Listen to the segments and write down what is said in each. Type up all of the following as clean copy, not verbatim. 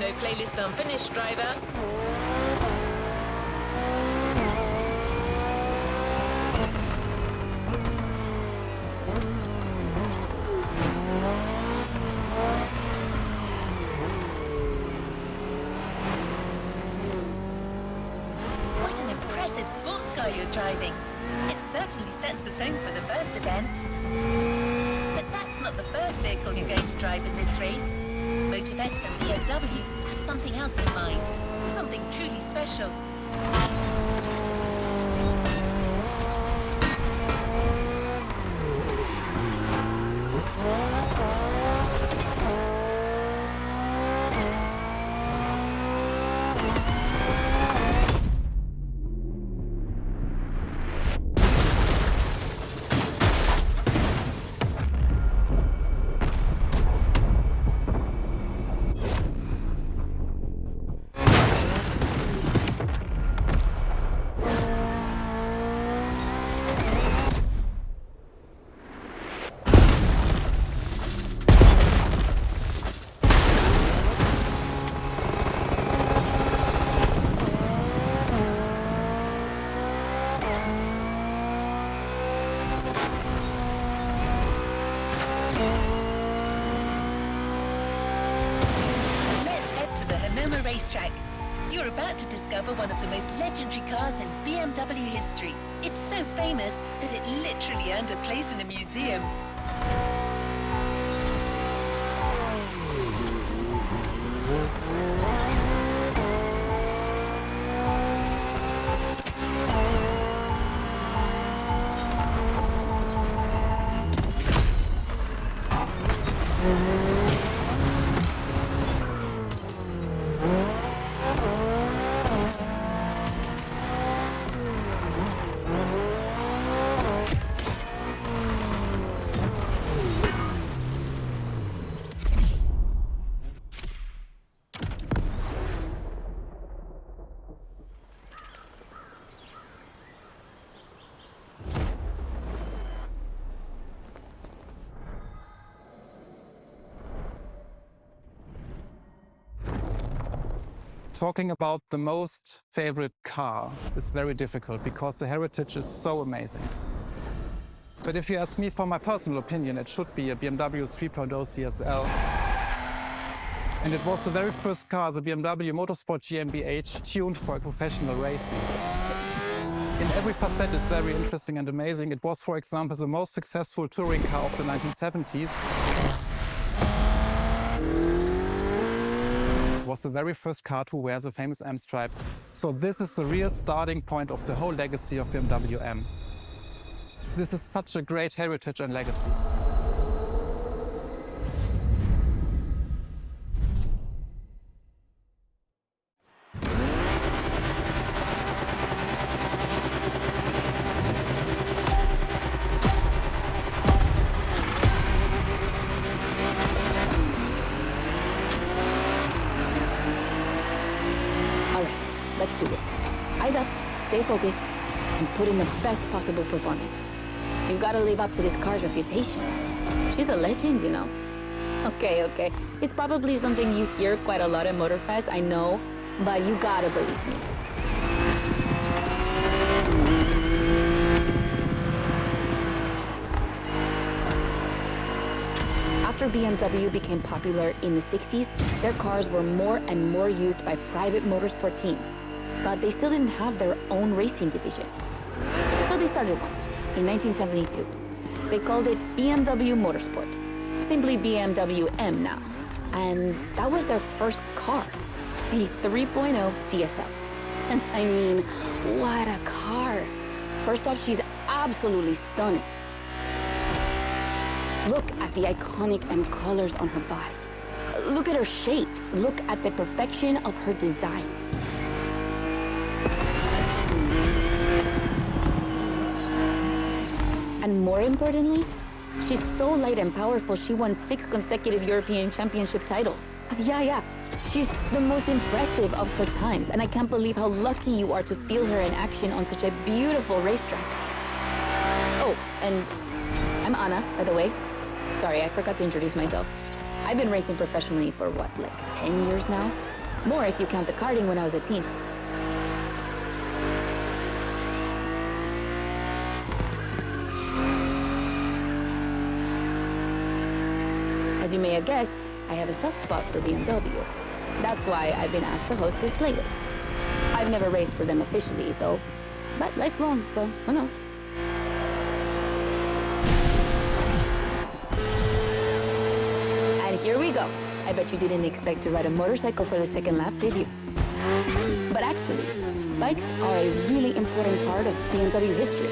no playlist unfinished, driver. What an impressive sports car you're driving. It certainly sets the tone for the first event. But that's not the first vehicle you're going to drive in this race. Motorfest and BMW have something else in mind. Something truly special. Racetrack. You're about to discover one of the most legendary cars in BMW history. It's so famous that it literally earned a place in a museum. Talking about the most favorite car is very difficult because the heritage is so amazing. But if you ask me for my personal opinion, it should be a BMW 3.0 CSL. And it was the very first car, the BMW Motorsport GmbH, tuned for professional racing. In every facet it's very interesting and amazing. It was, for example, the most successful touring car of the 1970s. Was the very first car to wear the famous M stripes. So this is the real starting point of the whole legacy of BMW M. This is such a great heritage and legacy. Let's do this. Eyes up, stay focused, and put in the best possible performance. You've got to live up to this car's reputation. She's a legend, you know. Okay. It's probably something you hear quite a lot at Motorfest, I know, but you gotta believe me. After BMW became popular in the 60s, their cars were more and more used by private motorsport teams. But they still didn't have their own racing division. So they started one in 1972. They called it BMW Motorsport, simply BMW M now. And that was their first car, the 3.0 CSL. And I mean, what a car. First off, she's absolutely stunning. Look at the iconic M colors on her body. Look at her shapes. Look at the perfection of her design. And more importantly, she's so light and powerful, she won 6 consecutive European Championship titles. Yeah. She's the most impressive of her times, and I can't believe how lucky you are to feel her in action on such a beautiful racetrack. Oh, and I'm Anna, by the way. Sorry, I forgot to introduce myself. I've been racing professionally for what, like 10 years now? More if you count the karting when I was a teen. As you may have guessed, I have a soft spot for BMW. That's why I've been asked to host this playlist. I've never raced for them officially, though, but life's long, so who knows? And here we go. I bet you didn't expect to ride a motorcycle for the second lap, did you? But actually, bikes are a really important part of BMW history.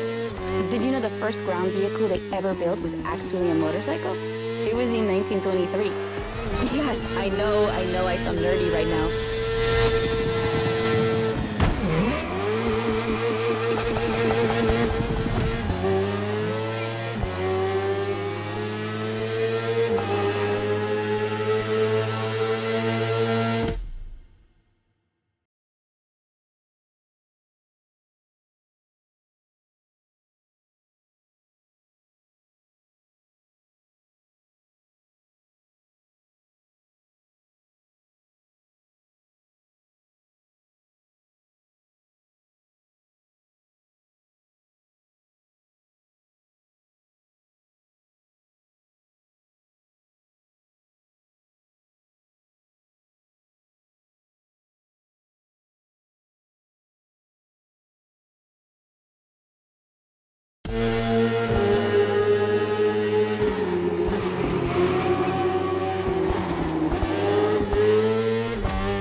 Did you know the first ground vehicle they ever built was actually a motorcycle? It was in 1923. Yeah, I know I sound nerdy right now.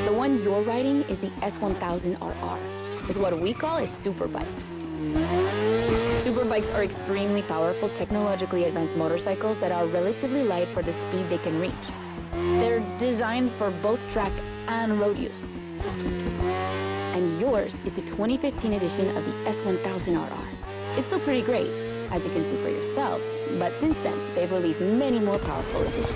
The one you're riding is the S1000RR. It's what we call a superbike. Superbikes are extremely powerful, technologically advanced motorcycles that are relatively light for the speed they can reach. They're designed for both track and road use. And yours is the 2015 edition of the S1000RR. It's still pretty great, as you can see for yourself, but since then, they've released many more powerful editions.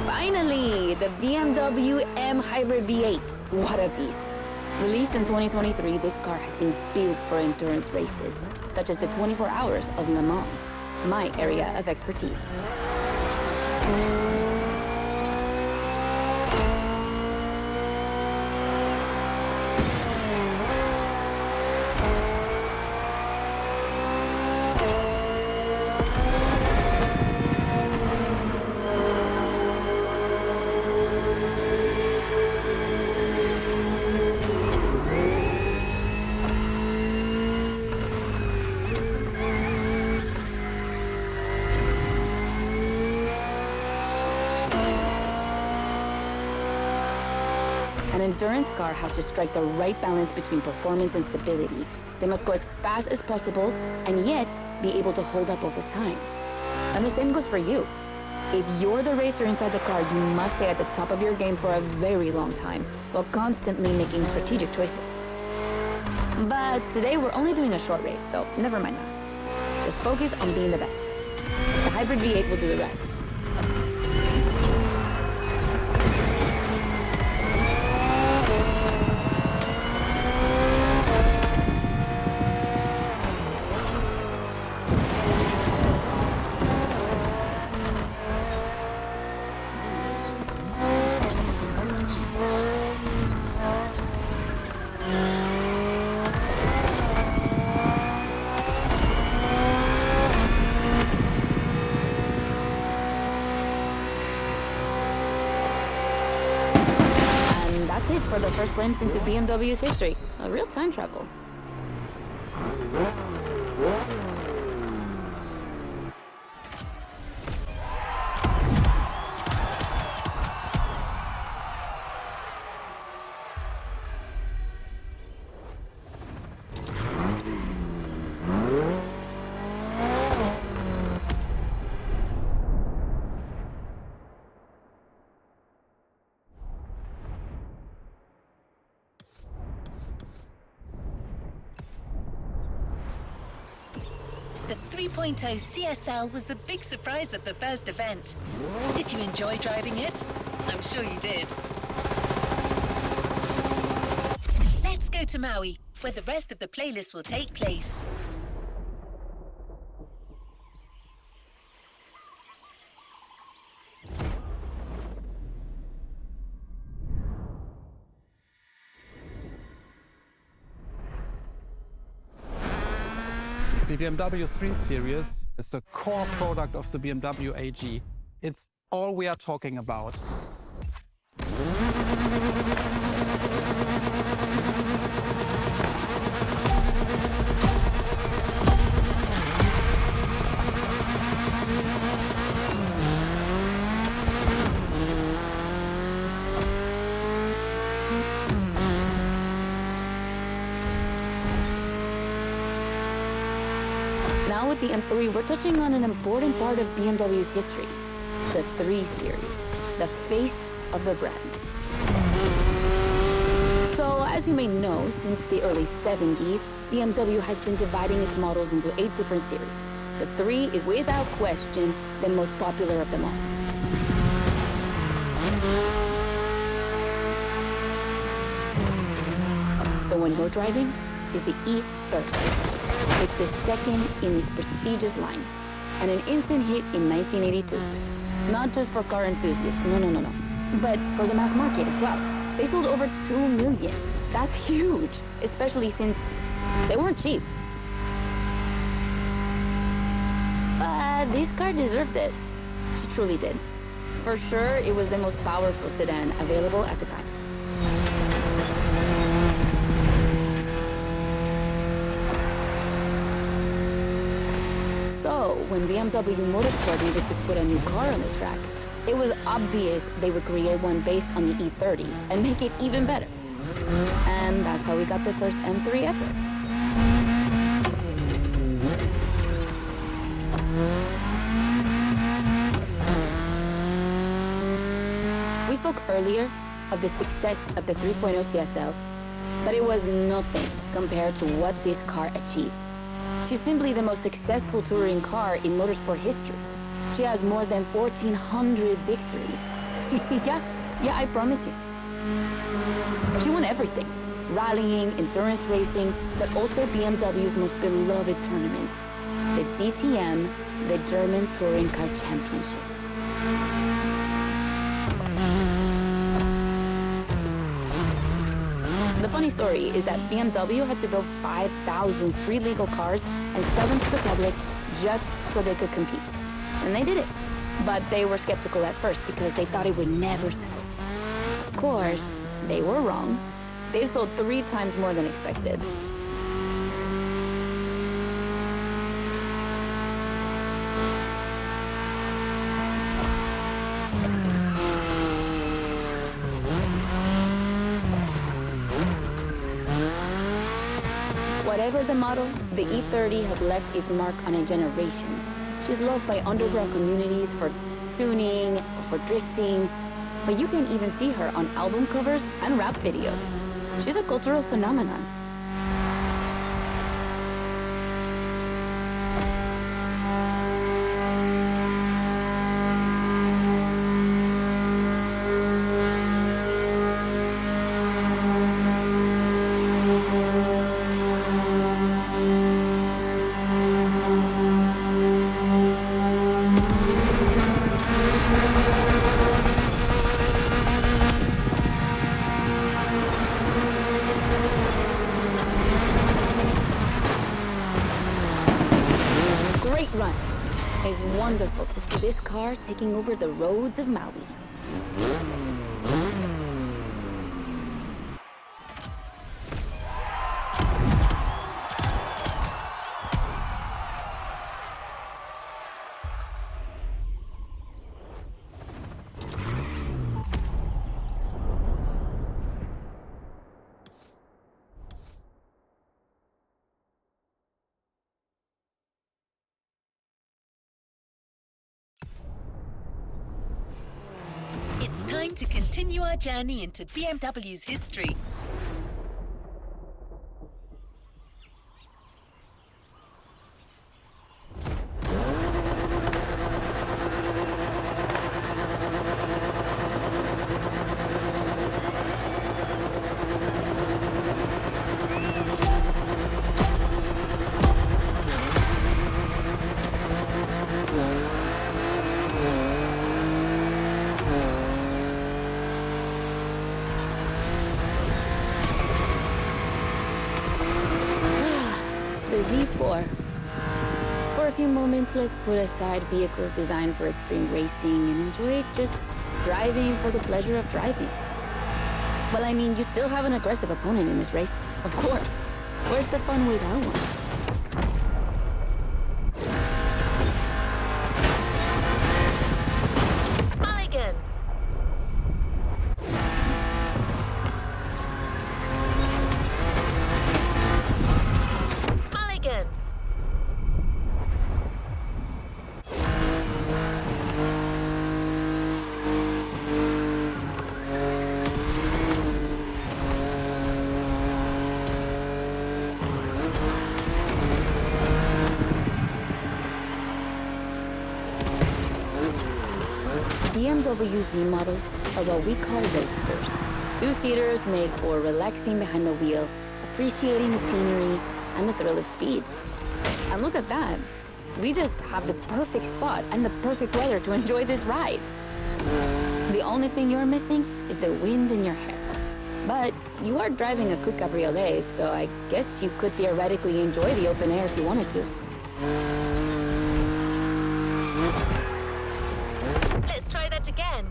Finally, the BMW M Hybrid V8. What a beast. Released in 2023, this car has been built for endurance races, such as the 24 Hours of Le Mans, my area of expertise. An endurance car has to strike the right balance between performance and stability. They must go as fast as possible and yet be able to hold up over time. And the same goes for you. If you're the racer inside the car, you must stay at the top of your game for a very long time while constantly making strategic choices. But today we're only doing a short race, so never mind that. Just focus on being the best. The Hybrid V8 will do the rest. first glimpse into BMW's history. A real time travel. The 3.0 CSL was the big surprise at the first event. Did you enjoy driving it? I'm sure you did. Let's go to Maui, where the rest of the playlist will take place. The BMW 3 Series is the core product of the BMW AG. It's all we are talking about. Now with the M3, we're touching on an important part of BMW's history, the 3 Series, the face of the brand. So, as you may know, since the early 70s, BMW has been dividing its models into 8 different series. The 3 is without question the most popular of them all. The one you're driving is the E30. It's the second in this prestigious line, and an instant hit in 1982. Not just for car enthusiasts, no, but for the mass market as well. They sold over 2 million. That's huge, especially since they weren't cheap. But this car deserved it. She truly did. For sure, it was the most powerful sedan available at the time. So, when BMW Motorsport needed to put a new car on the track, it was obvious they would create one based on the E30 and make it even better. And that's how we got the first M3 ever. We spoke earlier of the success of the 3.0 CSL, but it was nothing compared to what this car achieved. She's simply the most successful touring car in motorsport history. She has more than 1,400 victories. yeah, I promise you. She won everything. Rallying, endurance racing, but also BMW's most beloved tournaments. The DTM, the German Touring Car Championship. The funny story is that BMW had to build 5,000 street legal cars and sell them to the public just so they could compete. And they did it. But they were skeptical at first because they thought it would never sell. Of course, they were wrong. They sold 3 times more than expected. Whatever the model, the E30 has left its mark on a generation. She's loved by underground communities for tuning, for drifting, but you can even see her on album covers and rap videos. She's a cultural phenomenon. Run. It's wonderful to see this car taking over the roads of Maui. time to continue our journey into BMW's history. The Z4. For a few moments, let's put aside vehicles designed for extreme racing and enjoy just driving for the pleasure of driving. Well, I mean, you still have an aggressive opponent in this race. Of course. Where's the fun without one? Mulligan! Mulligan! BMW Z models are what we call roadsters. Two-seaters made for relaxing behind the wheel, appreciating the scenery, and the thrill of speed. And look at that. We just have the perfect spot and the perfect weather to enjoy this ride. The only thing you're missing is the wind in your hair. But you are driving a coupe cabriolet, so I guess you could theoretically enjoy the open air if you wanted to. Let's try that again.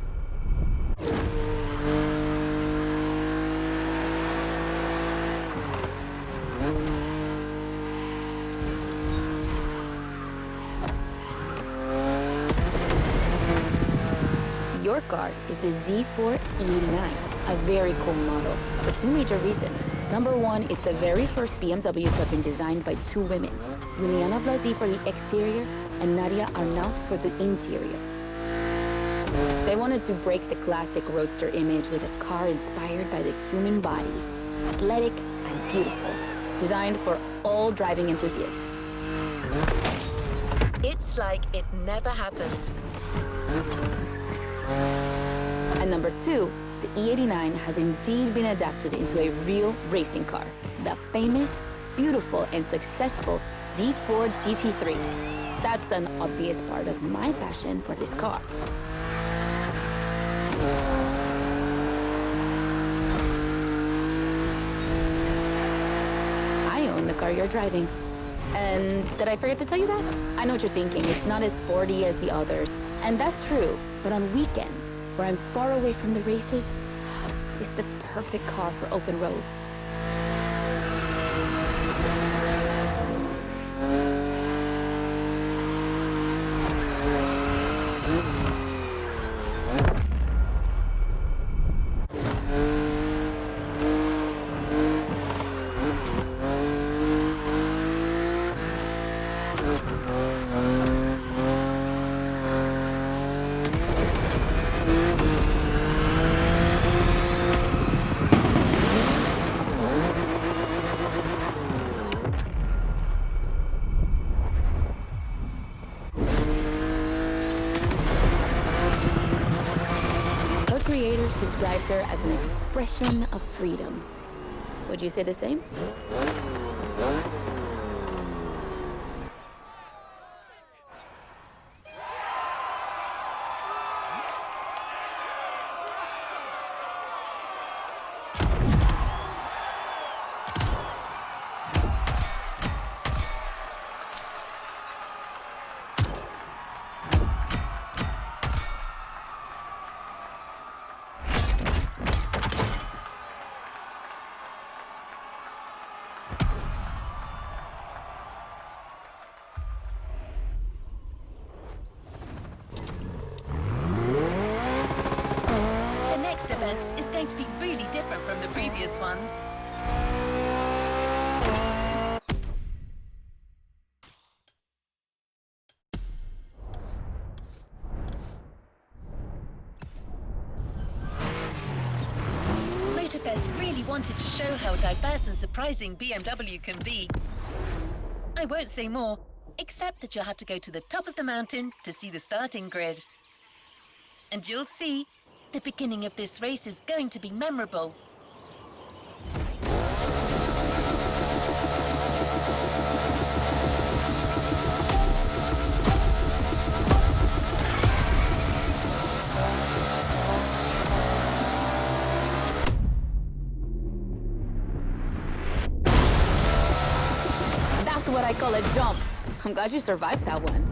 Your car is the Z4 E89, a very cool model for two major reasons. Number one is the very first BMW to have been designed by two women, Juliana Blasi for the exterior and Nadia Arnaut for the interior. They wanted to break the classic roadster image with a car inspired by the human body, athletic and beautiful, designed for all driving enthusiasts. It's like it never happened. And number two, the E89 has indeed been adapted into a real racing car, the famous, beautiful, and successful Z4 GT3. That's an obvious part of my passion for this car. I own the car you're driving. And did I forget to tell you that? I know what you're thinking. It's not as sporty as the others. And that's true. But on weekends, where I'm far away from the races, it's the perfect car for open roads. Creators described her as an expression of freedom. Would you say the same? Is going to be really different from the previous ones. wanted to show how diverse and surprising BMW can be. I won't say more, except that you'll have to go to the top of the mountain to see the starting grid. And you'll see, the beginning of this race is going to be memorable. That's what I call a jump. I'm glad you survived that one.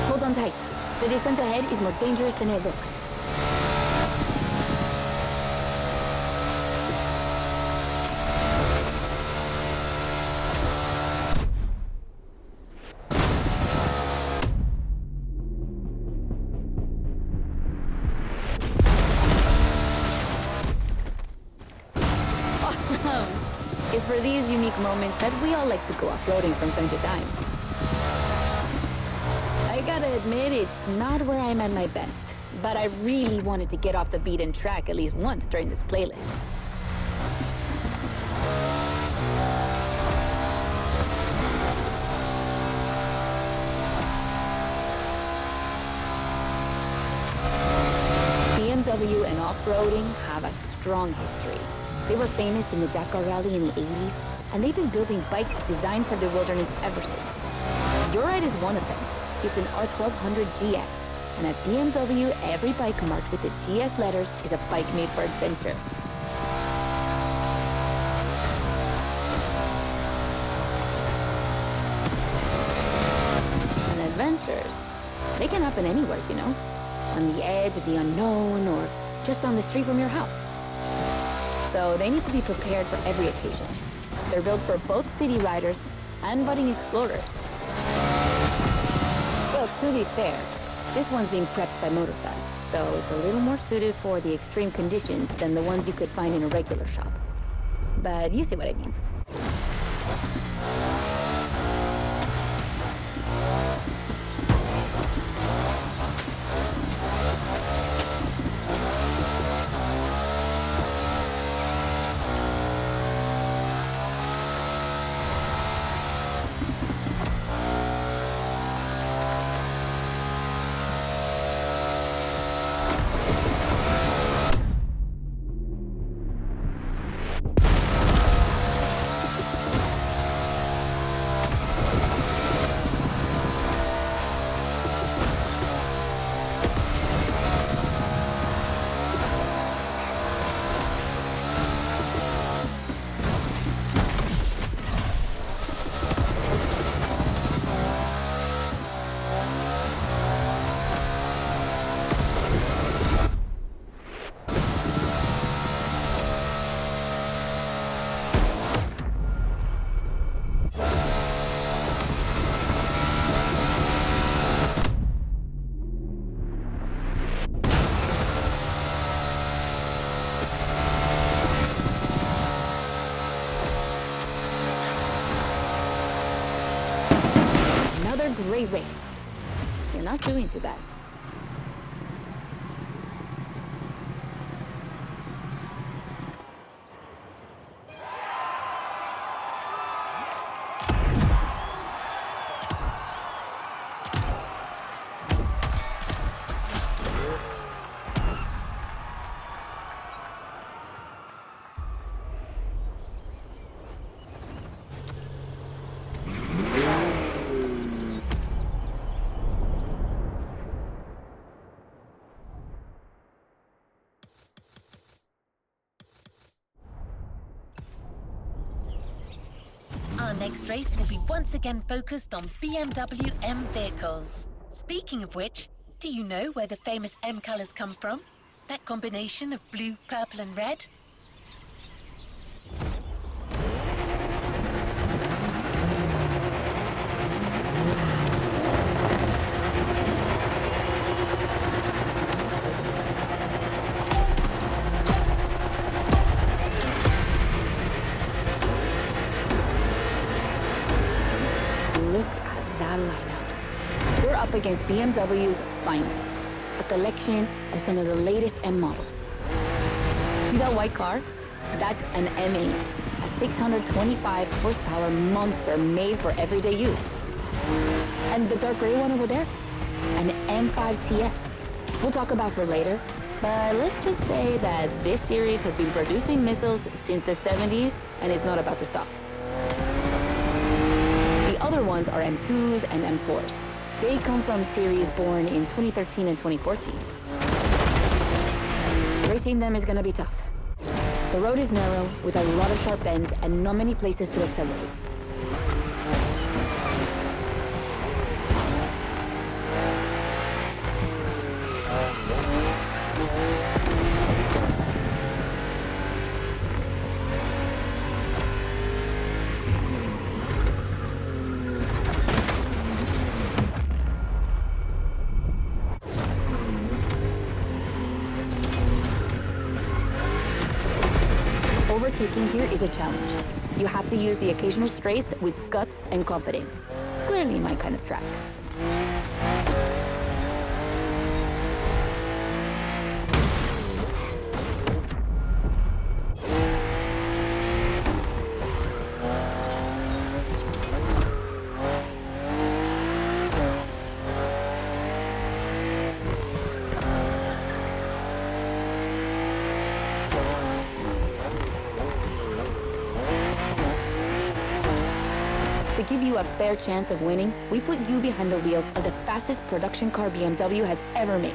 Hold on tight. The descent ahead is more dangerous than it looks. Awesome! It's for these unique moments that we all like to go off-roading from time to time. I gotta admit, it's not where I'm at my best, but I really wanted to get off the beaten track at least once during this playlist. BMW and off-roading have a strong history. They were famous in the Dakar Rally in the 80s, and they've been building bikes designed for the wilderness ever since. Your Ride is one of them. It's an R1200 GS, and at BMW, every bike marked with the GS letters is a bike made for adventure. And adventures, they can happen anywhere, you know? On the edge of the unknown, or just on the street from your house. So they need to be prepared for every occasion. They're built for both city riders and budding explorers. Well, to be fair, this one's being prepped by MotorFest, so it's a little more suited for the extreme conditions than the ones you could find in a regular shop. But you see what I mean. Great race. You're not doing too bad. Our next race will be once again focused on BMW M vehicles. Speaking of which, do you know where the famous M colours come from? That combination of blue, purple and red? against BMW's finest, a collection of some of the latest M models. See that white car? That's an M8, a 625 horsepower monster made for everyday use. And the dark gray one over there? An M5 CS. We'll talk about her later, but let's just say that this series has been producing missiles since the 70s and is not about to stop. The other ones are M2s and M4s. They come from series born in 2013 and 2014. Racing them is gonna be tough. The road is narrow, with a lot of sharp bends and not many places to accelerate. Overtaking here is a challenge. You have to use the occasional straights with guts and confidence. Clearly my kind of track. To give you a fair chance of winning, we put you behind the wheel of the fastest production car BMW has ever made,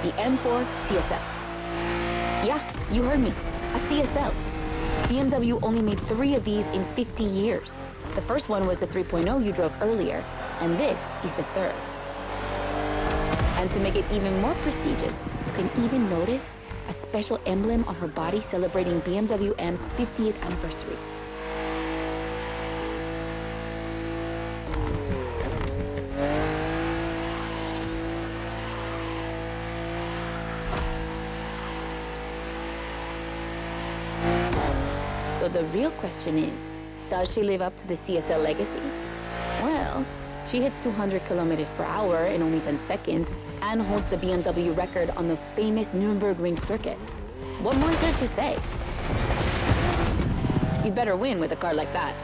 the M4 CSL. Yeah, you heard me, a CSL. BMW only made 3 of these in 50 years. The first one was the 3.0 you drove earlier, and this is the third. And to make it even more prestigious, you can even notice a special emblem on her body celebrating BMW M's 50th anniversary. So the real question is, does she live up to the CSL legacy? Well, she hits 200 kilometers per hour in only 10 seconds and holds the BMW record on the famous Nürburgring circuit. What more is there to say? You'd better win with a car like that.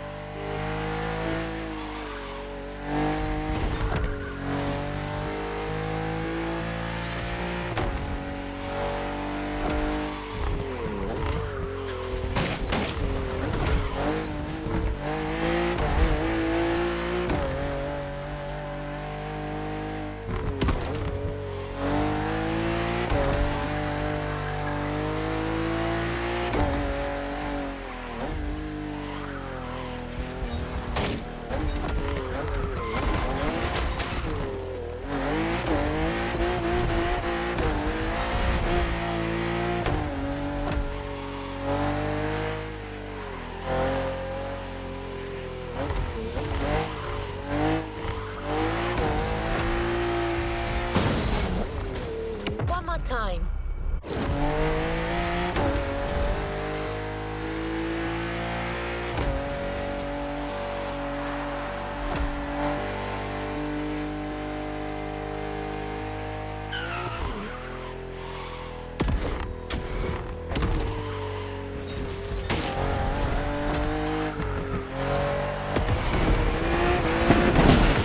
One more time.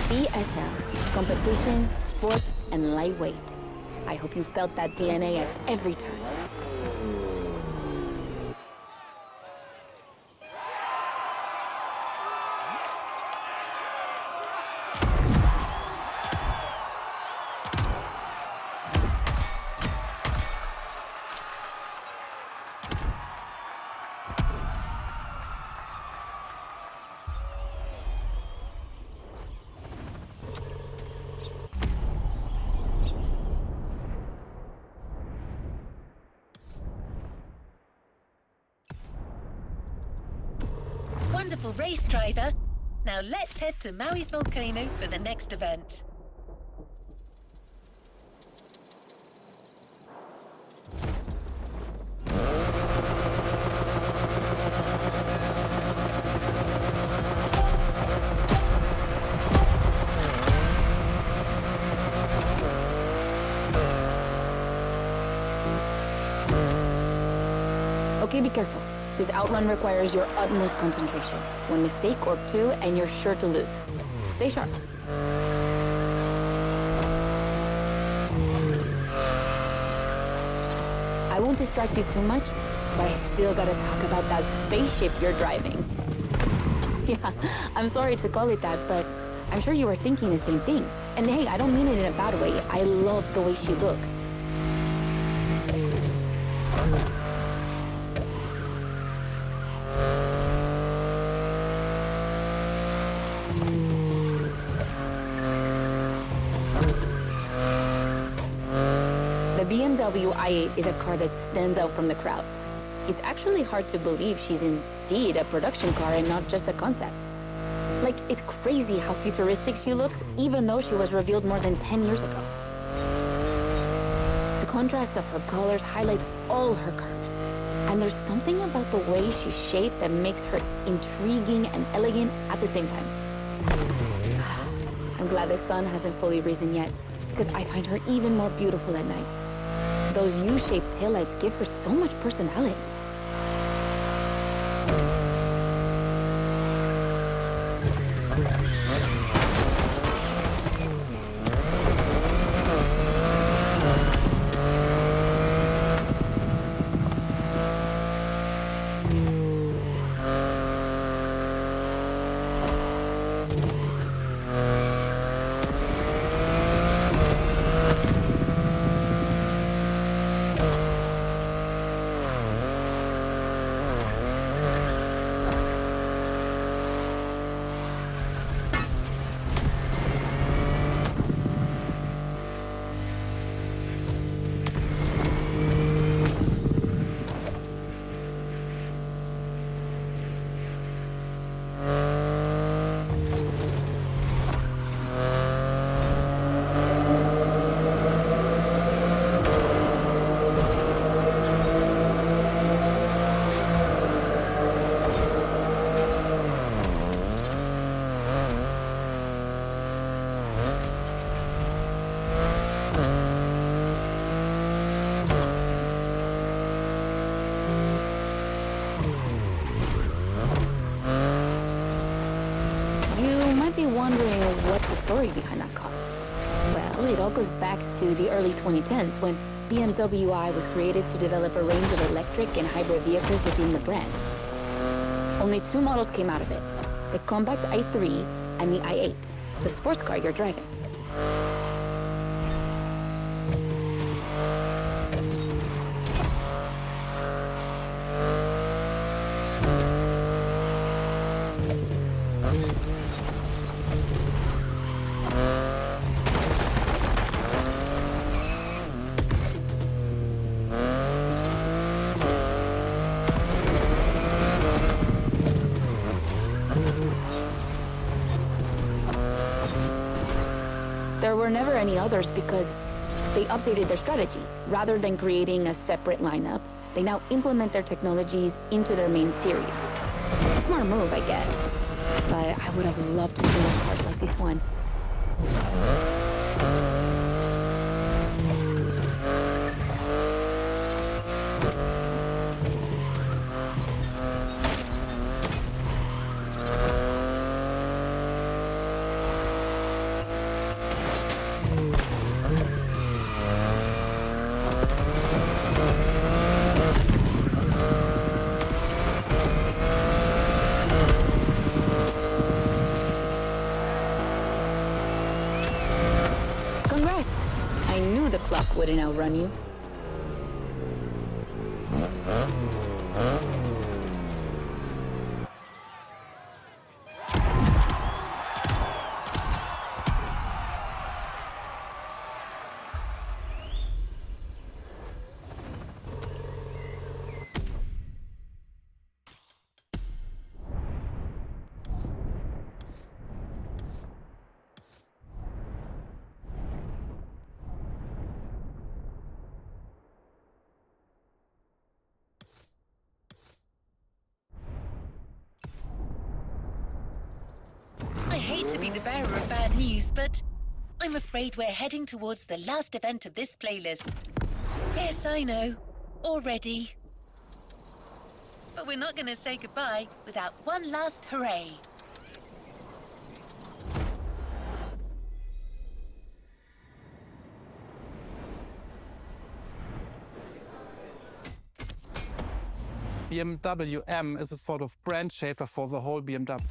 CSL, competition, sport, and lightweight. I hope you felt that DNA at every turn. Wonderful race, driver. Now let's head to Maui's volcano for the next event. Okay, be careful. This outrun requires your utmost concentration. One mistake or two, and you're sure to lose. Stay sharp. I won't distract you too much, but I still gotta talk about that spaceship you're driving. Yeah, I'm sorry to call it that, but I'm sure you were thinking the same thing. And hey, I don't mean it in a bad way. I love the way she looks. The BMW i8 is a car that stands out from the crowds. It's actually hard to believe she's indeed a production car and not just a concept. Like, it's crazy how futuristic she looks, even though she was revealed more than 10 years ago. The contrast of her colors highlights all her curves. And there's something about the way she's shaped that makes her intriguing and elegant at the same time. I'm glad the sun hasn't fully risen yet, because I find her even more beautiful at night. Those U-shaped taillights give her so much personality. Wondering what's the story behind that car? Well, it all goes back to the early 2010s when BMW i was created to develop a range of electric and hybrid vehicles within the brand. Only two models came out of it, the compact i3 and the i8, the sports car you're driving. There were never any others because they updated their strategy. Rather than creating a separate lineup, they now implement their technologies into their main series. A smart move, I guess. But I would have loved to see more cars like this one. Congrats! I knew the clock wouldn't outrun you. I hate to be the bearer of bad news, but I'm afraid we're heading towards the last event of this playlist. Yes, I know. Already. But we're not going to say goodbye without one last hooray. BMW M is a sort of brand shaper for the whole BMW.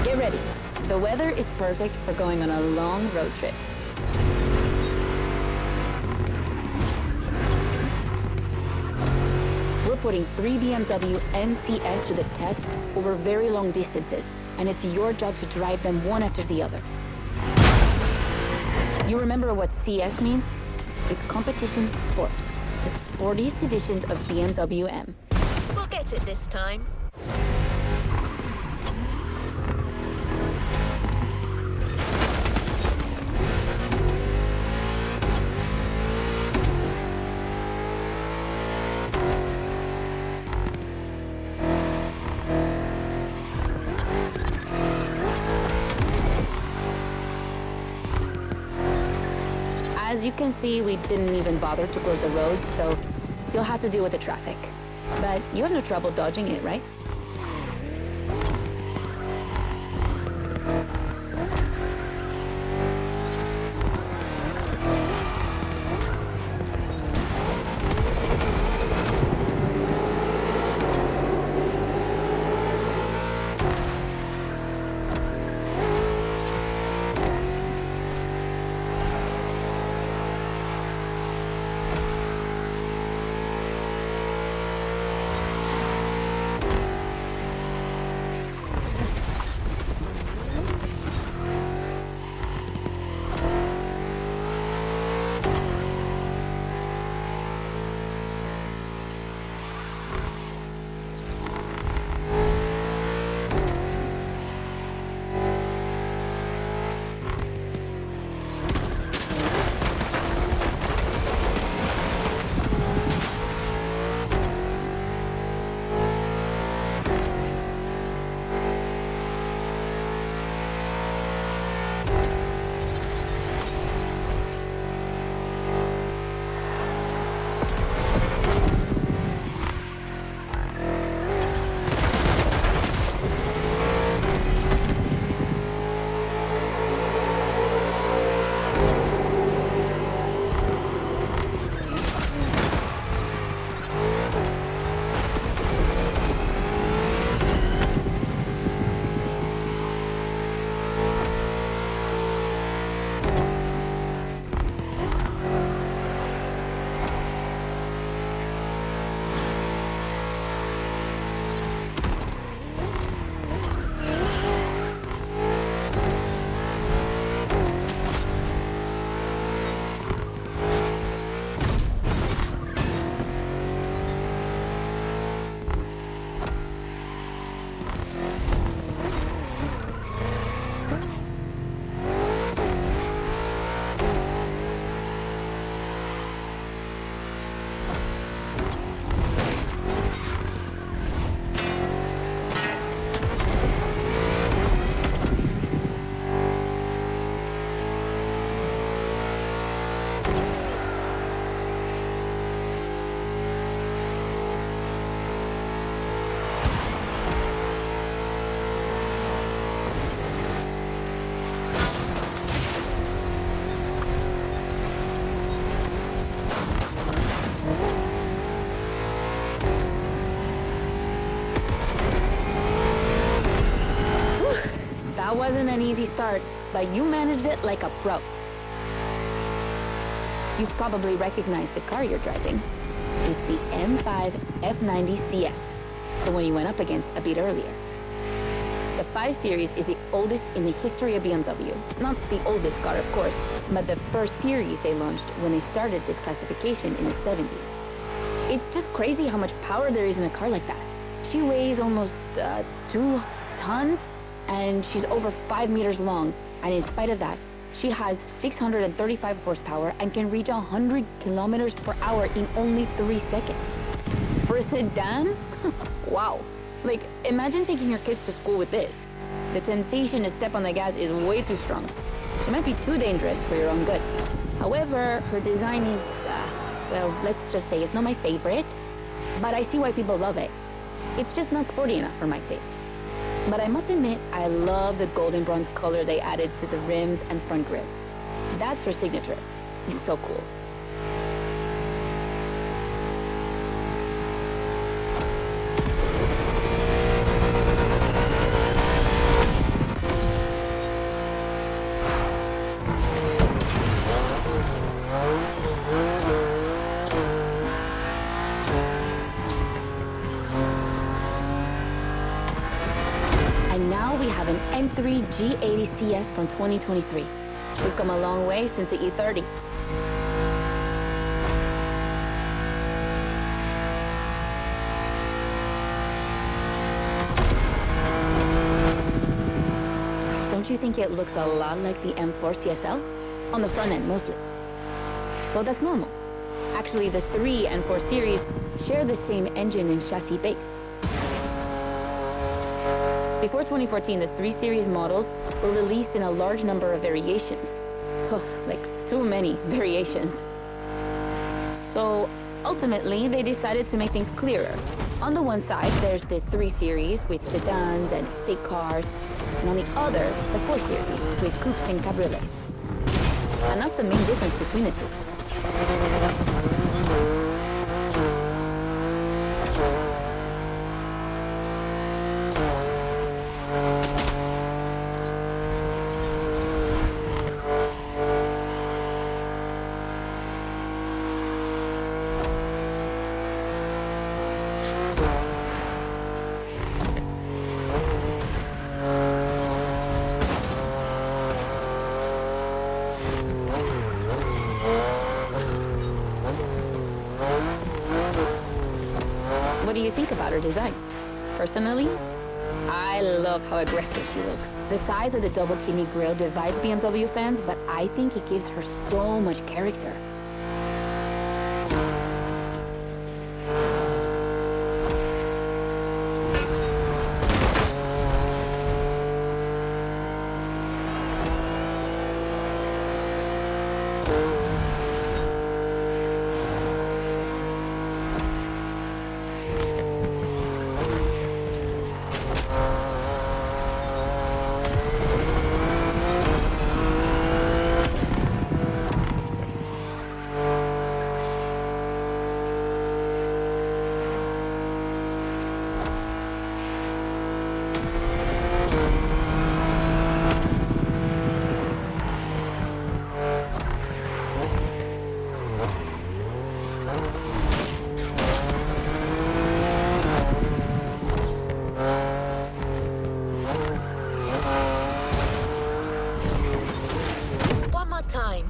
Get ready. The weather is perfect for going on a long road trip. We're putting 3 BMW MCS to the test over very long distances, and it's your job to drive them one after the other. You remember what CS means? It's competition sport, the sportiest editions of BMW M. We'll get it this time. As you can see, we didn't even bother to close the roads, so you'll have to deal with the traffic. But you have no trouble dodging it, right? That wasn't an easy start, but you managed it like a pro. You've probably recognized the car you're driving. It's the M5 F90 CS, the one you went up against a bit earlier. The 5 Series is the oldest in the history of BMW. Not the oldest car, of course, but the first series they launched when they started this classification in the 70s. It's just crazy how much power there is in a car like that. She weighs almost 2 tons, and she's over 5 meters long. And in spite of that, she has 635 horsepower and can reach 100 kilometers per hour in only 3 seconds. For a sedan, wow. Like, imagine taking your kids to school with this. The temptation to step on the gas is way too strong. It might be too dangerous for your own good. However, her design is, well, let's just say it's not my favorite, but I see why people love it. It's just not sporty enough for my taste. But I must admit, I love the golden bronze color they added to the rims and front grille. That's her signature. It's so cool. And now we have an M3 G80 CS from 2023. We've come a long way since the E30. Don't you think it looks a lot like the M4 CSL? On the front end, mostly. Well, that's normal. Actually, the 3 and 4 series share the same engine and chassis base. Before 2014, the 3 Series models were released in a large number of variations. Like, too many variations. So, ultimately, they decided to make things clearer. On the one side, there's the 3 Series with sedans and estate cars, and on the other, the 4 Series with coupes and cabriolets. And that's the main difference between the two. What do you think about her design? Personally, I love how aggressive she looks. The size of the double kidney grille divides BMW fans, but I think it gives her so much character. One more time.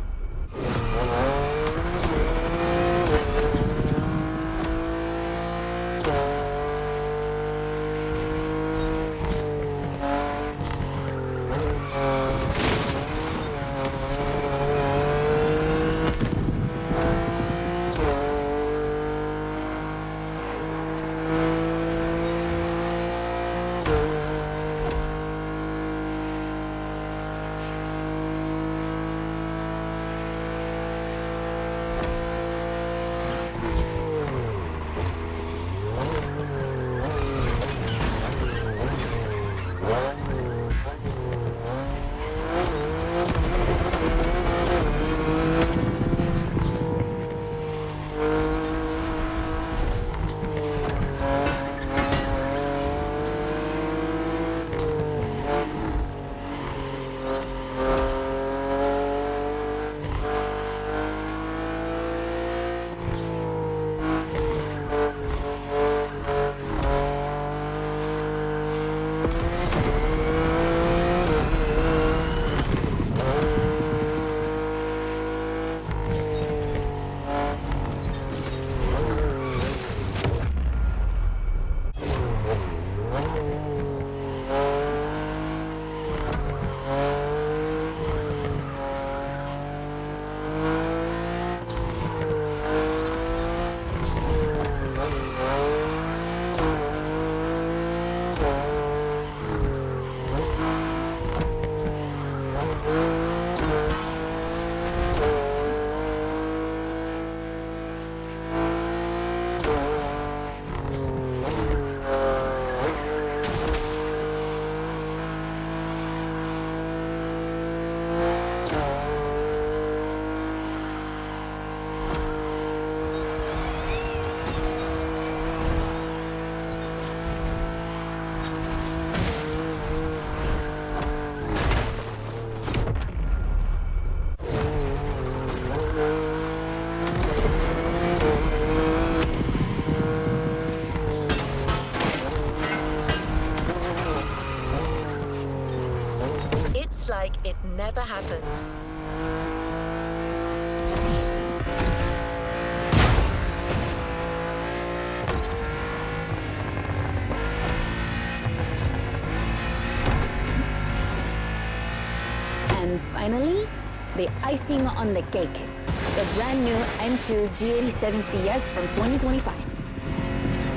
It's like it never happened. And finally, the icing on the cake. The brand new M2 G87 CS from 2025.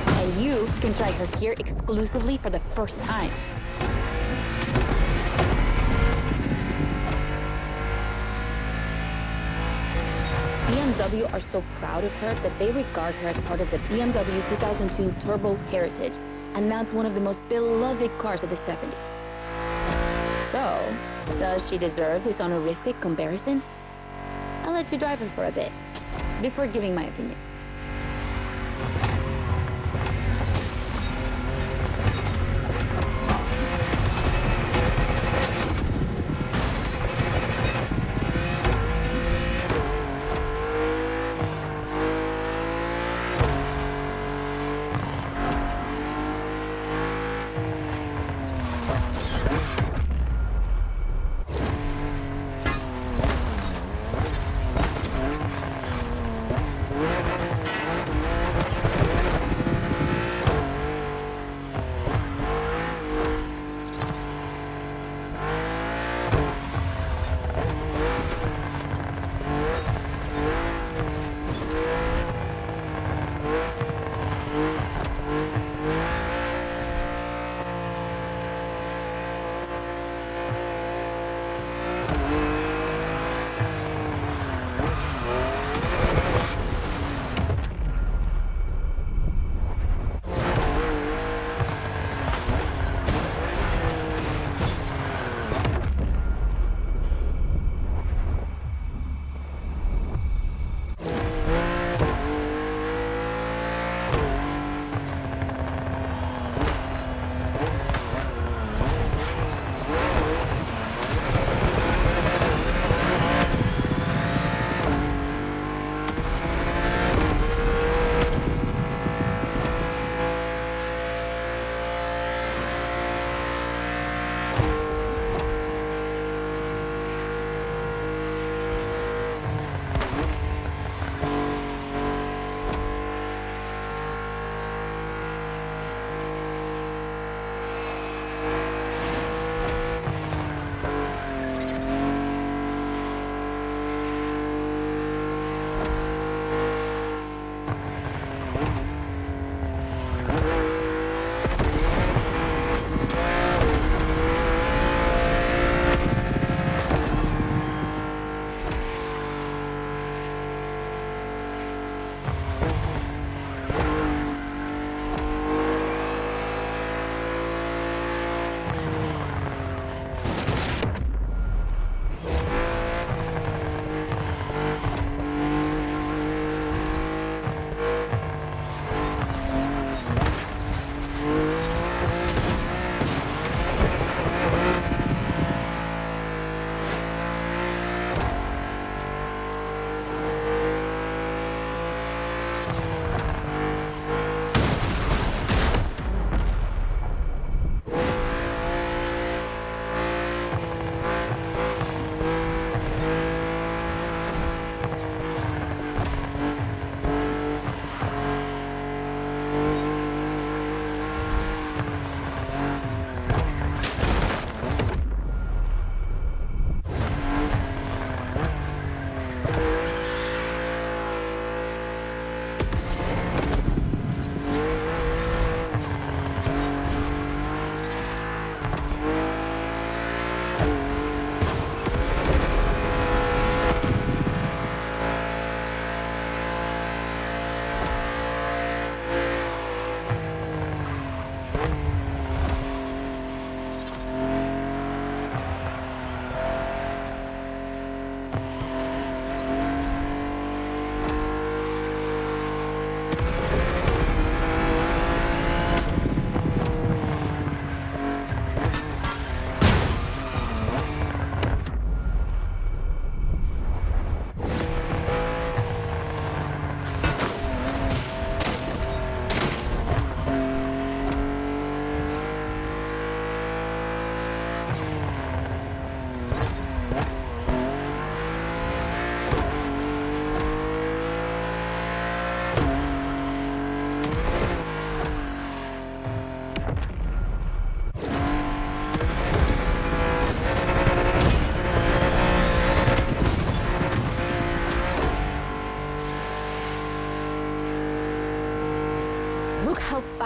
And you can try her here exclusively for the first time. BMW are so proud of her that they regard her as part of the BMW 2002 Turbo Heritage, and that's one of the most beloved cars of the 70s. So, does she deserve this honorific comparison? I'll let you drive her for a bit, before giving my opinion.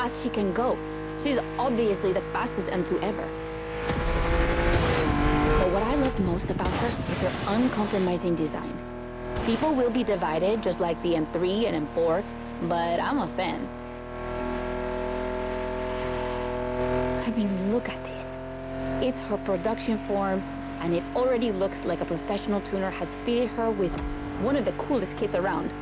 fast she can go. She's obviously the fastest M2 ever. But what I love most about her is her uncompromising design. People will be divided just like the M3 and M4, but I'm a fan. I mean, look at this. It's her production form, and it already looks like a professional tuner has fitted her with one of the coolest kits around.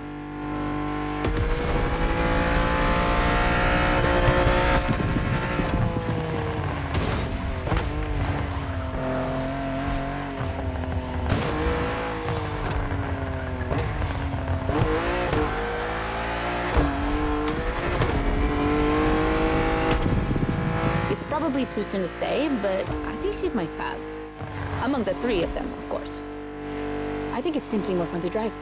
Probably too soon to say, but I think she's my fave. Among the three of them, of course. I think it's simply more fun to drive.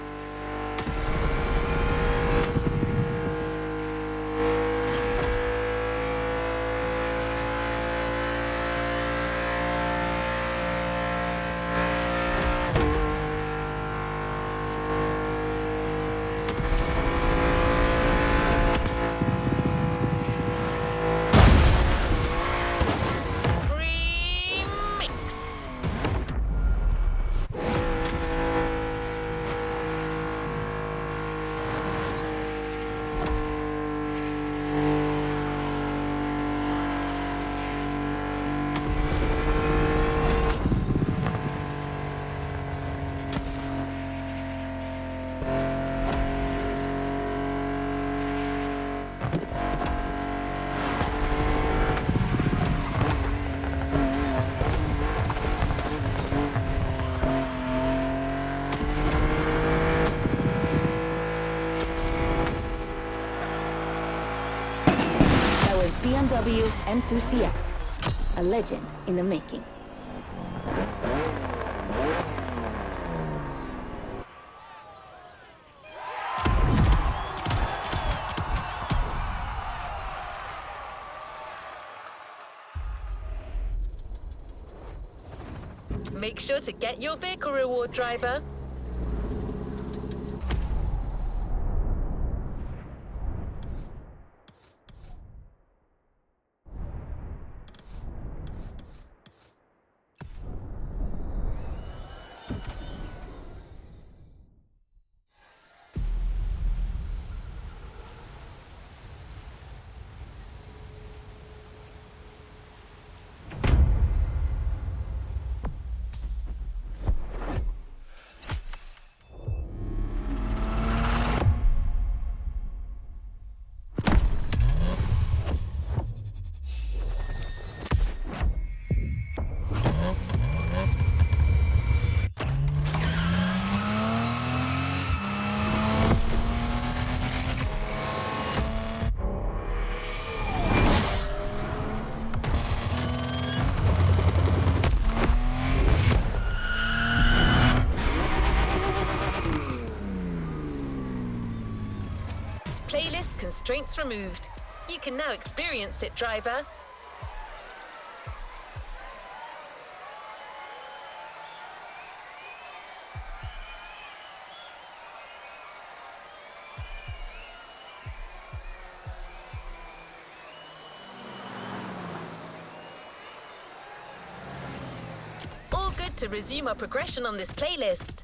BMW M2 CS, a legend in the making. Make sure to get your vehicle reward, driver. Playlist constraints removed. You can now experience it, driver. All good to resume our progression on this playlist.